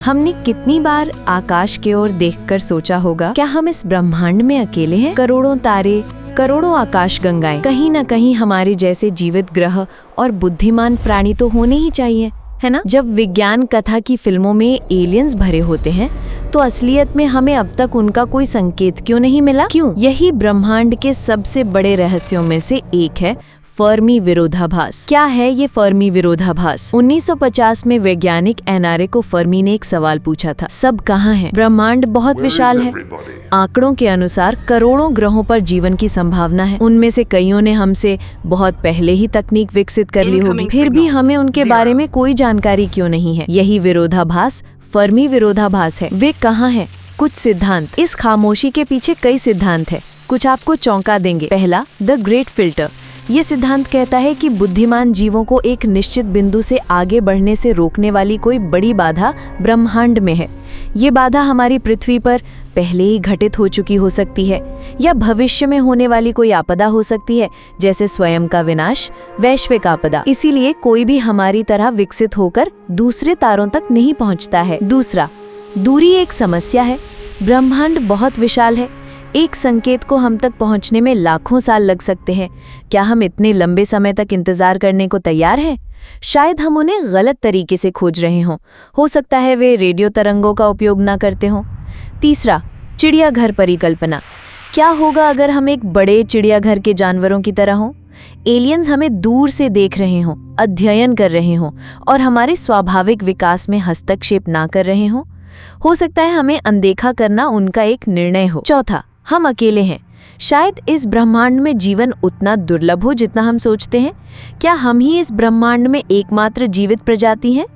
हमने कितनी बार आकाश की ओर देखकर सोचा होगा, क्या हम इस ब्रह्मांड में अकेले हैं? करोड़ों तारे, करोड़ों आकाश गंगाएं, कहीं न कहीं हमारे जैसे जीवित ग्रह और बुद्धिमान प्राणी तो होने ही चाहिए, है ना? जब विज्ञान कथा की फिल्मों में एलियंस भरे होते हैं, तो असलियत में हमें अब तक उनका कोई संकेत क्यों नहीं मिला? क्यों? यही ब्रह्मांड के सबसे बड़े रहस्यों में से एक है फर्मी विरोधाभास। क्या है ये फर्मी विरोधाभास? 1950 में वैज्ञानिक एनआरए को फर्मी ने एक सवाल पूछा था, सब कहाँ है? ब्रह्मांड बहुत विशाल है। आंकड़ों के अनुसार करोड़ों ग्रहों पर जीवन की संभावना है। उनमें से कईयों ने हमसे बहुत पहले ही तकनीक विकसित कर ली होगी, फिर भी हमें उनके बारे में कोई जानकारी क्यों नहीं है? यही विरोधाभास फर्मी विरोधाभास है। वे कहाँ है? कुछ सिद्धांत। इस खामोशी के पीछे कई सिद्धांत है, कुछ आपको चौंका देंगे। पहला, द ग्रेट फिल्टर। ये सिद्धांत कहता है कि बुद्धिमान जीवों को एक निश्चित बिंदु से आगे बढ़ने से रोकने वाली कोई बड़ी बाधा ब्रह्मांड में है। ये बाधा हमारी पृथ्वी पर पहले ही घटित हो चुकी हो सकती है, या भविष्य में होने वाली कोई आपदा हो सकती है, जैसे स्वयं का विनाश, वैश्विक आपदा। इसीलिए कोई भी हमारी तरह विकसित होकर दूसरे तारों तक नहीं पहुंचता है। दूसरा, दूरी एक समस्या है। ब्रह्मांड बहुत विशाल है। एक संकेत को हम तक पहुंचने में लाखों साल लग सकते हैं। क्या हम इतने लंबे समय तक इंतजार करने को तैयार हैं? शायद हम उन्हें गलत तरीके से खोज रहे हों। हो सकता है वे रेडियो तरंगों का उपयोग ना करते हों। तीसरा, चिड़ियाघर परिकल्पना। क्या होगा अगर हम एक बड़े चिड़ियाघर के जानवरों की तरह हों? एलियंस हमें दूर से देख रहे हों, अध्ययन कर रहे हों और हमारे स्वाभाविक विकास में हस्तक्षेप ना कर रहे हों। हो सकता है हमें अनदेखा करना उनका एक निर्णय हो। चौथा, हम अकेले हैं। शायद इस ब्रह्मांड में जीवन उतना दुर्लभ हो जितना हम सोचते हैं। क्या हम ही इस ब्रह्मांड में एकमात्र जीवित प्रजाति हैं?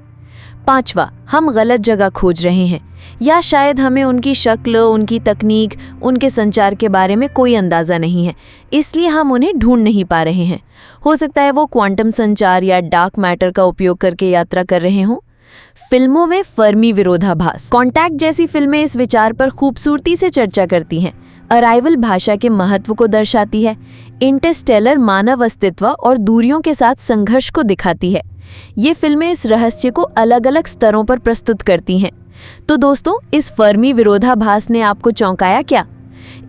पांचवा, हम गलत जगह खोज रहे हैं, या शायद हमें उनकी शक्ल, उनकी तकनीक, उनके संचार के बारे में कोई अंदाजा नहीं है, इसलिए हम उन्हें ढूंढ नहीं पा रहे हैं। हो सकता है वो क्वांटम संचार या डार्क मैटर का उपयोग करके यात्रा कर रहे हों। फिल्मों में फर्मी विरोधाभास, कॉन्टैक्ट जैसी फिल्में इस विचार पर खूबसूरती से चर्चा करती हैं। अराइवल भाषा के महत्व को दर्शाती है। इंटरस्टेलर मानव अस्तित्व और दूरियों के साथ संघर्ष को दिखाती है। ये फिल्में इस रहस्य को अलग अलग स्तरों पर प्रस्तुत करती हैं। तो दोस्तों, इस फर्मी विरोधाभास ने आपको चौंकाया क्या?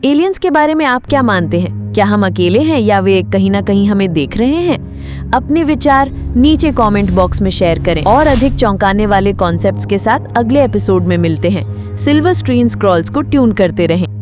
एलियंस के बारे में आप क्या मानते हैं? क्या हम अकेले हैं या वे कहीं ना कहीं हमें देख रहे हैं? अपने विचार नीचे कमेंट बॉक्स में शेयर करें और अधिक चौंकाने वाले कॉन्सेप्ट्स के साथ अगले एपिसोड में मिलते हैं। सिल्वर स्क्रीन स्क्रॉल्स को ट्यून करते रहें।